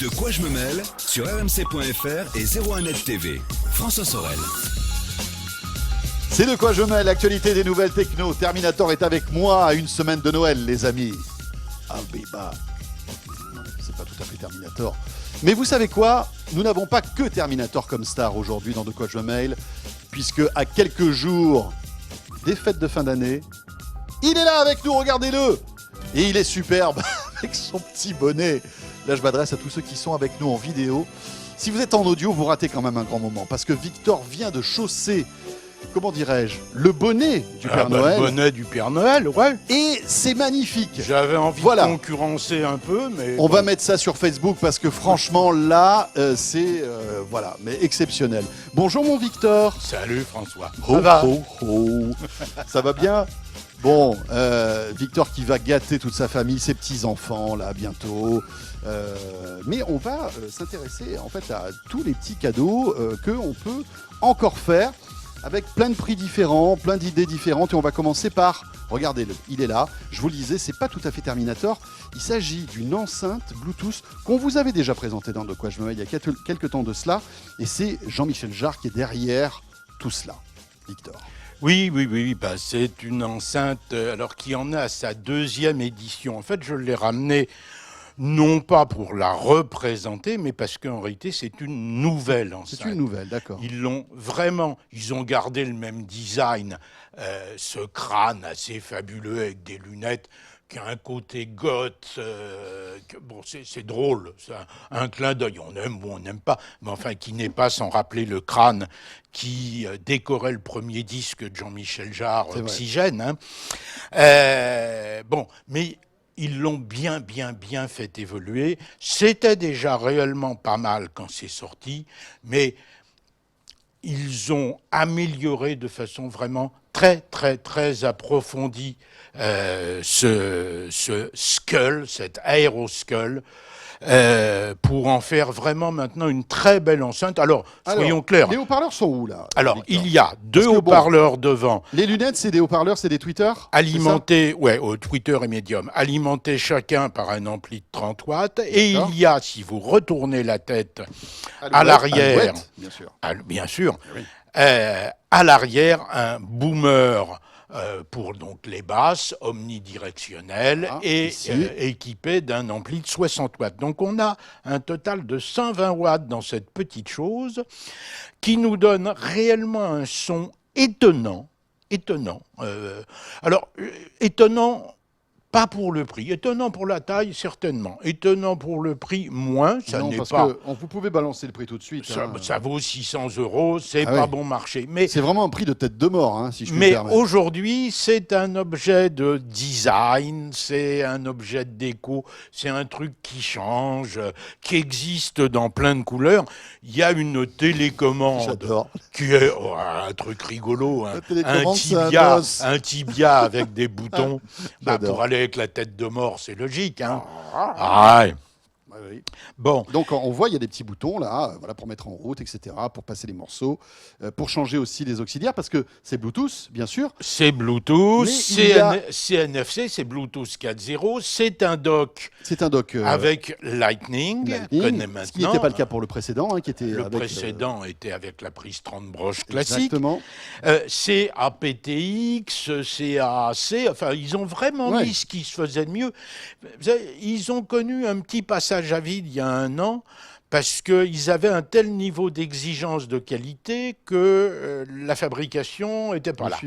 De quoi je me mêle sur rmc.fr et 01net TV. François Sorel. C'est De quoi je mêle, l'actualité des nouvelles techno. Terminator est avec moi à une semaine de Noël, les amis. I'll be back. Non, c'est pas tout à fait Terminator. Mais vous savez quoi? Nous n'avons pas que Terminator comme star aujourd'hui dans De quoi je me mêle, puisque à quelques jours des fêtes de fin d'année, il est là avec nous, regardez-le. Et il est superbe avec son petit bonnet. Là, je m'adresse à tous ceux qui sont avec nous en vidéo. Si vous êtes en audio, vous ratez quand même un grand moment, parce que Victor vient de chausser, comment dirais-je, le bonnet du Père Noël. Le bonnet du Père Noël, ouais. Et c'est magnifique. J'avais envie de concurrencer un peu, mais... On va mettre ça sur Facebook, parce que franchement, là, c'est voilà, mais exceptionnel. Bonjour mon Victor. Salut François. Ça va Ça va bien? Bon, Victor qui va gâter toute sa famille, ses petits-enfants, là, bientôt. Mais on va s'intéresser, en fait, à tous les petits cadeaux qu'on peut encore faire, avec plein de prix différents, plein d'idées différentes. Et on va commencer par, regardez-le, il est là. Je vous le disais, c'est pas tout à fait Terminator. Il s'agit d'une enceinte Bluetooth qu'on vous avait déjà présentée dans De quoi je me mêle il y a quelques temps de cela. Et c'est Jean-Michel Jarre qui est derrière tout cela. Victor. Oui, bah, c'est une enceinte alors qui en a sa deuxième édition. En fait, je l'ai ramenée non pas pour la représenter, mais parce qu'en réalité, c'est une nouvelle enceinte. C'est une nouvelle, d'accord. Ils ont gardé le même design, ce crâne assez fabuleux avec des lunettes qui a un côté goth, c'est drôle, c'est un clin d'œil, on aime ou on n'aime pas, mais enfin qui n'est pas sans rappeler le crâne qui décorait le premier disque de Jean-Michel Jarre, Oxygène. Hein. Mais ils l'ont bien fait évoluer. C'était déjà réellement pas mal quand c'est sorti, mais ils ont amélioré de façon vraiment très approfondie ce skull, cet aéroskull, pour en faire vraiment maintenant une très belle enceinte. Alors soyons clairs. Les haut-parleurs sont où là? Alors, Victor, il y a deux haut-parleurs devant. Les lunettes, c'est des haut-parleurs, c'est des tweeters? Alimentés, au Twitter et Medium, alimentés chacun par un ampli de 30 watts. Et il y a, si vous retournez la tête à l'arrière, bien sûr, oui. À l'arrière, un boomer pour donc les basses, omnidirectionnel et équipé d'un ampli de 60 watts. Donc on a un total de 120 watts dans cette petite chose qui nous donne réellement un son étonnant. Étonnant, pas pour le prix. Étonnant pour la taille, certainement. Étonnant pour le prix, moins. Ça n'est pas... Que vous pouvez balancer le prix tout de suite. Ça vaut 600 €, c'est pas bon marché. Mais c'est vraiment un prix de tête de mort, si je puis me permettre. Mais aujourd'hui, c'est un objet de design, c'est un objet de déco, c'est un truc qui change, qui existe dans plein de couleurs. Il y a une télécommande qui est un truc rigolo, un tibia avec des boutons pour aller avec la tête de mort, c'est logique. Hein. Oui. Bon. Donc on voit il y a des petits boutons là, voilà, pour mettre en route, etc., pour passer les morceaux, pour changer aussi les auxiliaires, parce que c'est Bluetooth, bien sûr. C'est Bluetooth, c'est NFC, c'est Bluetooth 4.0, c'est un dock avec Lightning. Maintenant, ce qui n'était pas le cas pour le précédent, qui était le précédent était avec la prise 30 broches classique. Exactement. C'est aptX, c'est AAC, enfin ils ont vraiment mis ce qui se faisait de mieux. Ils ont connu un petit passage à vide il y a un an parce qu'ils avaient un tel niveau d'exigence de qualité que la fabrication n'était pas là.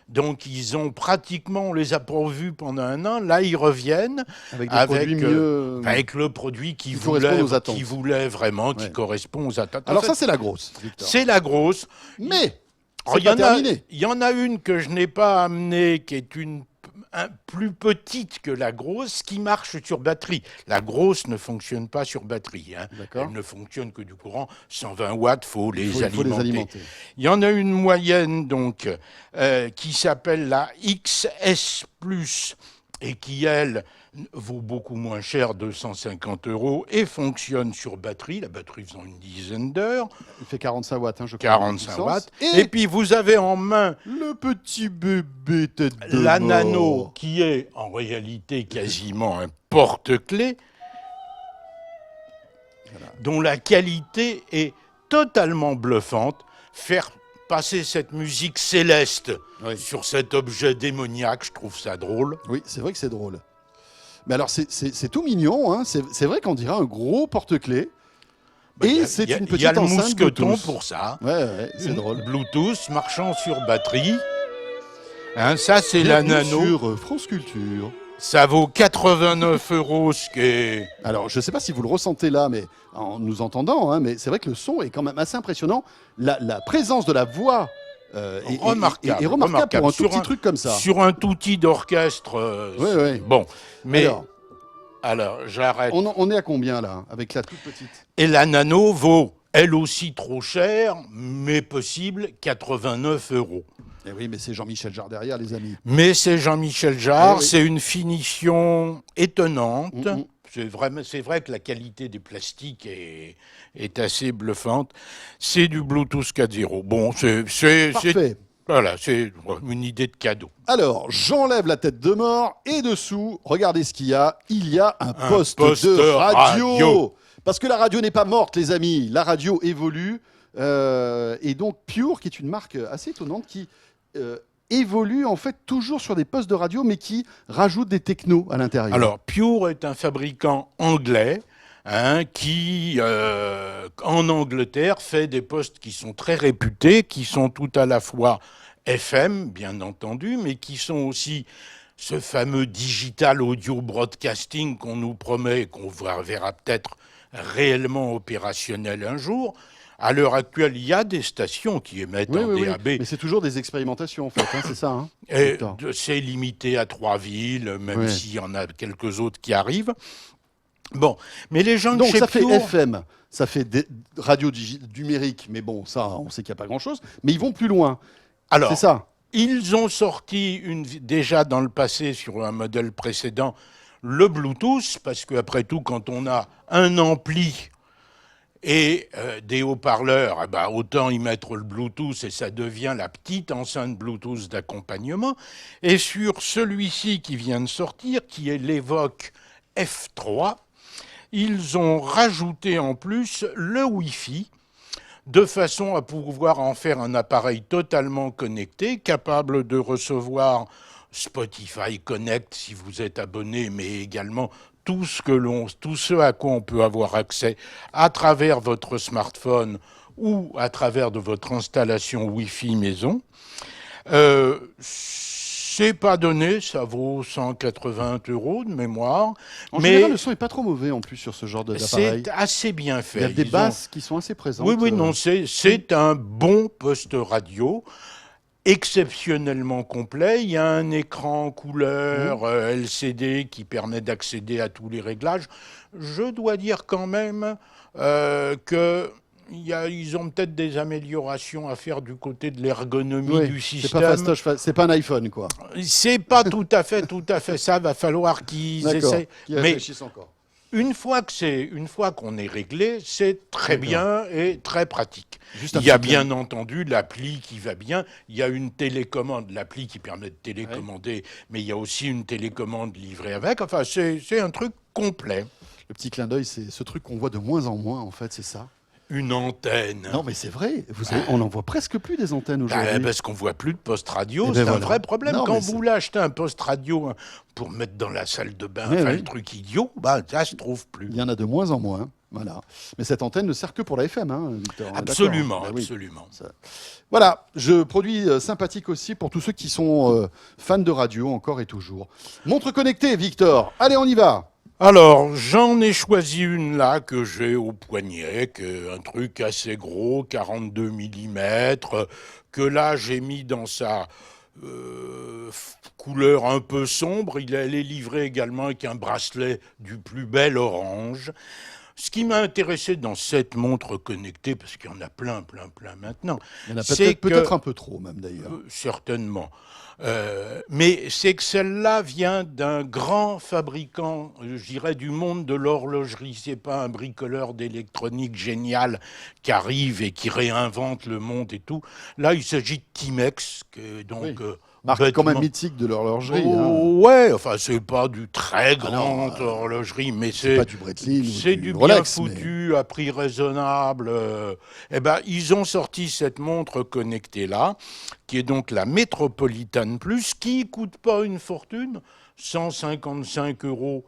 Donc ils ont pratiquement, on les a pourvus pendant un an, là ils reviennent avec le produit qui voulait vraiment, qui correspond aux attentes. Alors ça c'est la grosse, Victor. C'est la grosse. Mais il y en a une que je n'ai pas amenée, qui est plus petite que la grosse, qui marche sur batterie. La grosse ne fonctionne pas sur batterie. Elle ne fonctionne que du courant. 120 watts, il faut les alimenter. Il y en a une moyenne, donc, qui s'appelle la XS+, et qui, elle, vaut beaucoup moins cher, 250 € et fonctionne sur batterie, la batterie faisant une dizaine d'heures. Il fait 45 watts, je crois. 45 watts. Et puis vous avez en main le petit bébé tête de mort. La Nano, qui est en réalité quasiment un porte-clés. dont la qualité est totalement bluffante. Faire passer cette musique céleste sur cet objet démoniaque, je trouve ça drôle. Oui, c'est vrai que c'est drôle. Mais alors, c'est tout mignon, hein. C'est vrai qu'on dirait un gros porte-clés. Et c'est une petite enceinte. Il y a le mousqueton pour ça. Ouais, c'est drôle. Bluetooth marchant sur batterie. Hein, ça, c'est la Nano. Sur France Culture. Ça vaut 89 €, ce qui est... Alors, je ne sais pas si vous le ressentez là, mais en nous entendant, hein, mais c'est vrai que le son est quand même assez impressionnant. La présence de la voix est remarquable pour un tout petit truc comme ça. Sur un outil d'orchestre. Oui. Bon, mais... Alors, j'arrête. On est à combien, là, avec la toute petite ? Et la Nano vaut, elle aussi trop cher, mais possible, 89 €. Eh oui, mais c'est Jean-Michel Jarre derrière, les amis. Mais c'est Jean-Michel Jarre, c'est une finition étonnante. C'est vrai que la qualité des plastiques est assez bluffante. C'est du Bluetooth 4.0. Bon, c'est parfait. Voilà, c'est une idée de cadeau. Alors, j'enlève la tête de mort et dessous, regardez ce qu'il y a. Il y a un poste de radio. Parce que la radio n'est pas morte, les amis. La radio évolue. Et donc, Pure, qui est une marque assez étonnante, qui évolue en fait toujours sur des postes de radio, mais qui rajoute des technos à l'intérieur. Alors, Pure est un fabricant anglais. Qui, en Angleterre, fait des postes qui sont très réputés, qui sont tout à la fois FM, bien entendu, mais qui sont aussi ce fameux digital audio broadcasting qu'on nous promet, qu'on verra peut-être réellement opérationnel un jour. À l'heure actuelle, il y a des stations qui émettent en DAB. Mais c'est toujours des expérimentations, en fait, c'est ça. Hein, c'est limité à 3 villes, même s'il y en a quelques autres qui arrivent. Bon, mais les gens de chez Pure... Donc ça fait FM, ça fait des radios numériques, mais bon, ça, on sait qu'il n'y a pas grand-chose. Mais ils vont plus loin. Alors, c'est ça. Ils ont sorti déjà dans le passé, sur un modèle précédent, le Bluetooth, parce qu'après tout, quand on a un ampli et des haut-parleurs, autant y mettre le Bluetooth et ça devient la petite enceinte Bluetooth d'accompagnement. Et sur celui-ci qui vient de sortir, qui est l'Evoque F3, ils ont rajouté en plus le Wi-Fi, de façon à pouvoir en faire un appareil totalement connecté, capable de recevoir Spotify Connect si vous êtes abonné, mais également tout ce à quoi on peut avoir accès à travers votre smartphone ou à travers de votre installation Wi-Fi maison. C'est pas donné, ça vaut 180 € de mémoire. En général, le son n'est pas trop mauvais en plus sur ce genre d'appareil. C'est assez bien fait. Il y a des basses qui sont assez présentes. Oui, non, c'est un bon poste radio, exceptionnellement complet. Il y a un écran couleur LCD qui permet d'accéder à tous les réglages. Je dois dire quand même que... Ils ont peut-être des améliorations à faire du côté de l'ergonomie du système. C'est pas un iPhone, quoi. C'est pas tout à fait ça. Va falloir qu'ils essayent. Qu'ils réfléchissent encore. Une fois qu'on est réglé, c'est très bien et très pratique. Il y a bien entendu l'appli qui va bien. Il y a une télécommande, l'appli qui permet de télécommander, mais il y a aussi une télécommande livrée avec. Enfin, c'est un truc complet. Le petit clin d'œil, c'est ce truc qu'on voit de moins en moins, en fait, c'est ça. Une antenne. Non, mais c'est vrai. On n'en voit presque plus des antennes aujourd'hui. Parce qu'on ne voit plus de poste radio. C'est un vrai problème. Quand vous voulez acheter un poste radio pour mettre dans la salle de bain, le truc idiot, ça ne se trouve plus. Il y en a de moins en moins. Voilà. Mais cette antenne ne sert que pour la FM, hein, Victor. Absolument, absolument. Voilà, je produis sympathique aussi pour tous ceux qui sont fans de radio, encore et toujours. Montre connectée, Victor. Allez, on y va. Alors, j'en ai choisi une là que j'ai au poignet, un truc assez gros, 42 mm, que là j'ai mis dans sa couleur un peu sombre. Elle est livrée également avec un bracelet du plus bel orange. Ce qui m'a intéressé dans cette montre connectée, parce qu'il y en a plein maintenant, il y en a peut-être un peu trop même d'ailleurs. Certainement. Mais c'est que celle-là vient d'un grand fabricant, je dirais, du monde de l'horlogerie. C'est pas un bricoleur d'électronique génial qui arrive et qui réinvente le monde et tout. Là, il s'agit de Timex, Marque quand même mythique de l'horlogerie. Ouais, enfin, c'est pas du très grand horlogerie, mais c'est pas du Breitling, c'est du Rolex, bien foutu, à prix raisonnable. Eh ben, ils ont sorti cette montre connectée-là, qui est donc la Metropolitan Plus, qui coûte pas une fortune, 155 €.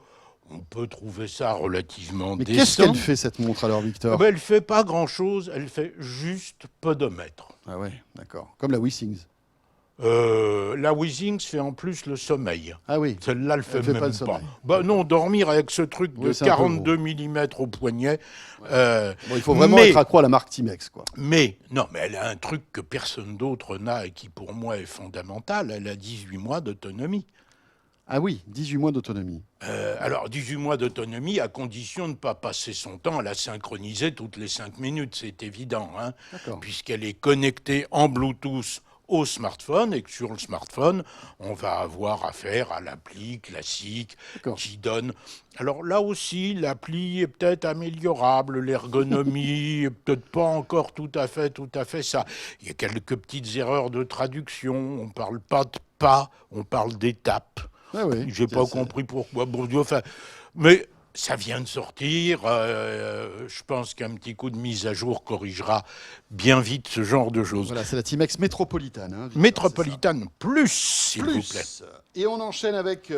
On peut trouver ça relativement décent. Mais qu'est-ce qu'elle fait, cette montre, alors, Victor? Elle fait pas grand-chose, elle fait juste podomètre. Ah ouais, d'accord. Comme la Wissings. La Wissings fait en plus le sommeil. Ah oui. Celle-là, elle fait même pas. Le sommeil. Bah non, dormir avec ce truc de 42 mm au poignet. Bon, il faut vraiment être accro à la marque Timex, quoi. Mais elle a un truc que personne d'autre n'a et qui pour moi est fondamental. Elle a 18 mois d'autonomie. Ah oui, 18 mois d'autonomie. Alors, 18 mois d'autonomie à condition de ne pas passer son temps à la synchroniser toutes les 5 minutes, c'est évident, hein, puisqu'elle est connectée en Bluetooth au smartphone et que sur le smartphone, on va avoir affaire à l'appli classique qui donne... Alors là aussi, l'appli est peut-être améliorable, l'ergonomie est peut-être pas encore tout à fait ça. Il y a quelques petites erreurs de traduction, on ne parle pas de pas, on parle d'étapes. Ah oui, j'ai pas compris pourquoi Bourdieu. Enfin, mais ça vient de sortir. Je pense qu'un petit coup de mise à jour corrigera bien vite ce genre de choses. Voilà, c'est la Timex Metropolitan. Victor, Metropolitan Plus, s'il vous plaît. Et on enchaîne avec,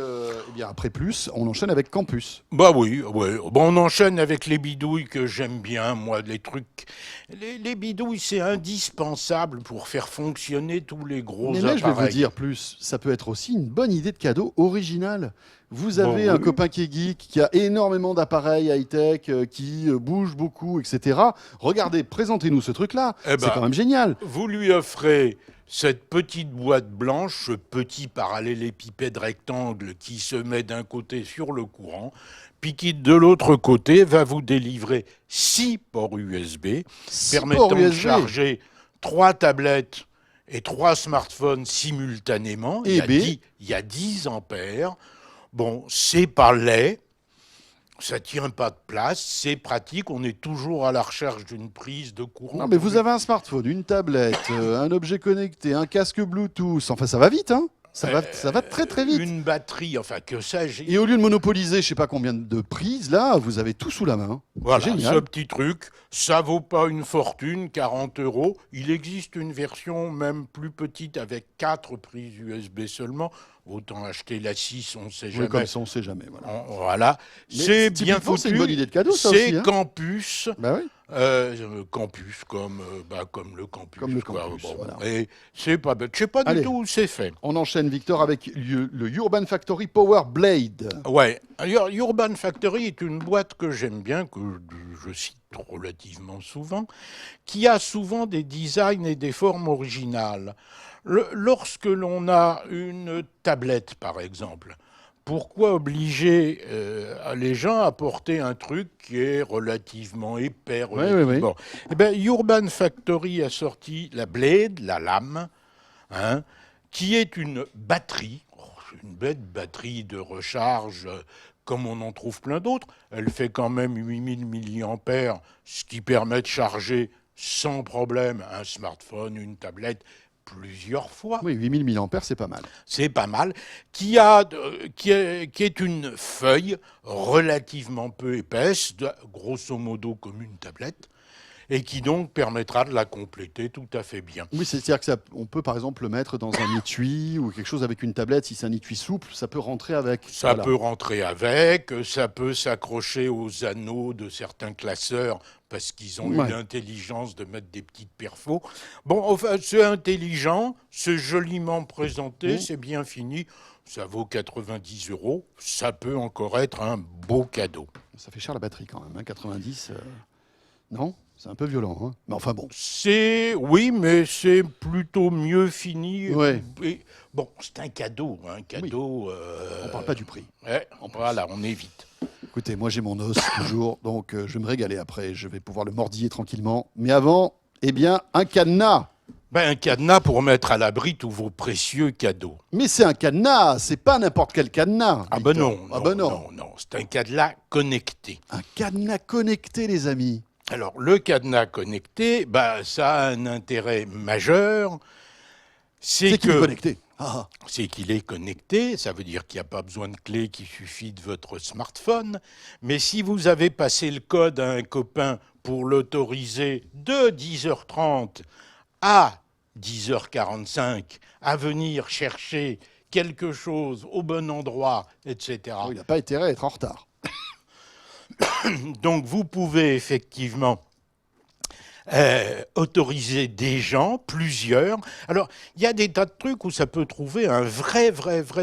après Plus, on enchaîne avec Campus. Bah oui. Bon, on enchaîne avec les bidouilles que j'aime bien, moi, les trucs. Les bidouilles, c'est indispensable pour faire fonctionner tous les gros appareils. Mais je vais vous dire Plus, ça peut être aussi une bonne idée de cadeau original. Vous avez un copain qui est geek, qui a énormément d'appareils high-tech, qui bouge beaucoup, etc. Regardez, présentez-nous ce truc-là. C'est quand même génial. Vous lui offrez cette petite boîte blanche, ce petit parallélépipède rectangle qui se met d'un côté sur le courant, puis qui de l'autre côté va vous délivrer 6 ports USB, permettant de charger 3 tablettes et 3 smartphones simultanément. Il y a 10 ampères. Bon, c'est pas laid, ça tient pas de place, c'est pratique, on est toujours à la recherche d'une prise de courant. Non, mais vous avez un smartphone, une tablette, un objet connecté, un casque Bluetooth, enfin ça va vite, hein. Ça va très très vite. Une batterie, enfin que sais-je. Et au lieu de monopoliser je sais pas combien de prises, là, vous avez tout sous la main. Voilà, génial. Ce petit truc, ça vaut pas une fortune, 40 €. Il existe une version même plus petite avec 4 prises USB seulement. Autant acheter la 6, on ne sait jamais. Comme ça, on ne sait jamais. Voilà. C'est bien foutu. C'est une bonne idée de cadeau, ça aussi. C'est Campus. Bah oui. Campus comme le campus. Comme le campus, voilà. Et c'est pas bête. Je sais pas du tout où c'est fait. On enchaîne, Victor, avec le Urban Factory Power Blade. Ouais. Urban Factory est une boîte que j'aime bien, que je cite relativement souvent, qui a souvent des designs et des formes originales. Lorsque l'on a une tablette, par exemple, pourquoi obliger les gens à porter un truc qui est relativement épais, Oui. Eh bien, Urban Factory a sorti la Blade, la lame, qui est une batterie, une bête batterie de recharge, comme on en trouve plein d'autres. Elle fait quand même 8000 mAh, ce qui permet de charger sans problème un smartphone, une tablette, plusieurs fois. Oui, 8000 mAh, c'est pas mal. C'est pas mal. Qui est une feuille relativement peu épaisse, grosso modo comme une tablette, et qui donc permettra de la compléter tout à fait bien. Oui, c'est-à-dire qu'on peut par exemple le mettre dans un étui ou quelque chose avec une tablette. Si c'est un étui souple, ça peut rentrer avec. Ça peut rentrer avec, ça peut s'accrocher aux anneaux de certains classeurs parce qu'ils ont eu l'intelligence de mettre des petites perfos. Bon, enfin, c'est intelligent, c'est joliment présenté, c'est bien fini. Ça vaut 90 €. Ça peut encore être un beau cadeau. Ça fait cher la batterie quand même, 90. Non ? C'est un peu violent, hein. Mais enfin bon. Oui, mais c'est plutôt mieux fini. Ouais. Bon, c'est un cadeau, cadeau. Oui. On parle pas du prix. Voilà, on évite. Écoutez, moi j'ai mon os toujours, donc je vais me régaler après. Je vais pouvoir le mordiller tranquillement. Mais avant, un cadenas. Un cadenas pour mettre à l'abri tous vos précieux cadeaux. Mais c'est un cadenas, c'est pas n'importe quel cadenas. Non, c'est un cadenas connecté. Un cadenas connecté, les amis. Alors, le cadenas connecté, ça a un intérêt majeur. C'est qu'il est connecté. C'est qu'il est connecté, ça veut dire qu'il n'y a pas besoin de clé, qu'il suffit de votre smartphone. Mais si vous avez passé le code à un copain pour l'autoriser de 10h30 à 10h45 à venir chercher quelque chose au bon endroit, etc. Il n'a pas intérêt à être en retard. Donc vous pouvez effectivement autoriser des gens, plusieurs. Alors, il y a des tas de trucs où ça peut trouver un vrai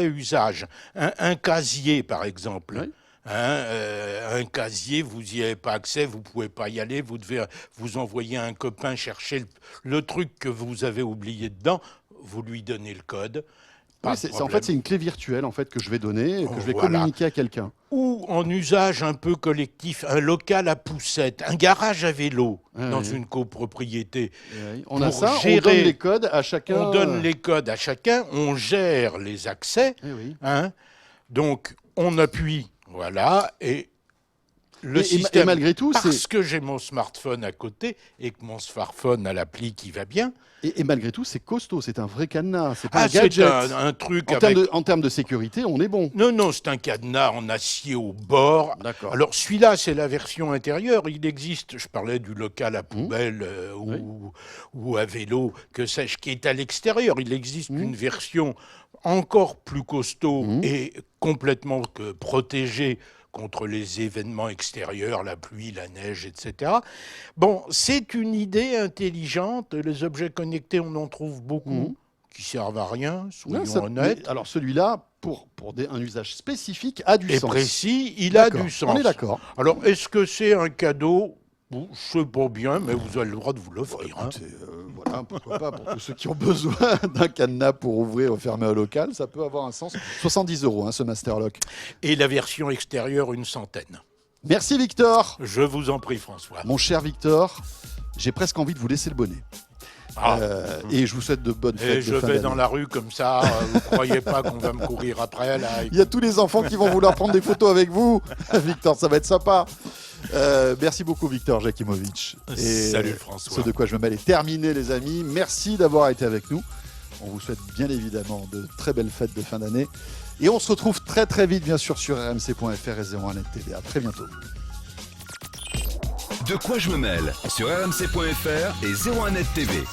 usage. Un casier, par exemple. Oui. Un casier, vous n'y avez pas accès, vous ne pouvez pas y aller, vous devez vous envoyer un copain chercher le truc que vous avez oublié dedans, vous lui donnez le code. Oui, en fait, c'est une clé virtuelle en fait, que je vais donner, que je vais communiquer à quelqu'un. Ou en usage un peu collectif, un local à poussettes, un garage à vélo dans une copropriété. On a ça, on donne les codes à chacun. On donne les codes à chacun, on gère les accès. Donc, on appuie, et le système, malgré tout, parce que j'ai mon smartphone à côté et que mon smartphone a l'appli qui va bien. Et malgré tout, c'est costaud, c'est un vrai cadenas, c'est pas un gadget. C'est un truc en termes de sécurité, on est bon. Non, c'est un cadenas en acier au bord. D'accord. Alors celui-là, c'est la version intérieure. Il existe, je parlais du local à poubelle ou à vélo, que sais-je, qui est à l'extérieur. Il existe une version encore plus costaud et complètement protégée contre les événements extérieurs, la pluie, la neige, etc. Bon, c'est une idée intelligente. Les objets connectés, on en trouve beaucoup qui servent à rien, soyons honnêtes. Alors celui-là, pour un usage spécifique, a du sens. Et précis, il a du sens. On est d'accord. Alors, est-ce que c'est un cadeau ? Je sais pas bien, mais vous avez le droit de vous l'offrir. Voilà, pourquoi pas, pour tous ceux qui ont besoin d'un cadenas pour ouvrir ou fermer un local, ça peut avoir un sens. 70 €, ce Masterlock. Et la version extérieure, 100. Merci Victor. Je vous en prie, François. Mon cher Victor, j'ai presque envie de vous laisser le bonnet. Et je vous souhaite de bonnes fêtes. Et je vais dans la rue comme ça, vous croyez pas qu'on va me courir après là. Il y a tous les enfants qui vont vouloir prendre des photos avec vous. Victor, ça va être sympa. Merci beaucoup Victor Jakimovic. Salut François. Ce de quoi je me mêle est terminé les amis. Merci d'avoir été avec nous. On vous souhaite bien évidemment de très belles fêtes de fin d'année. Et on se retrouve très vite bien sûr sur rmc.fr et 01net TV. À très bientôt. De quoi je me mêle sur rmc.fr et 01net TV.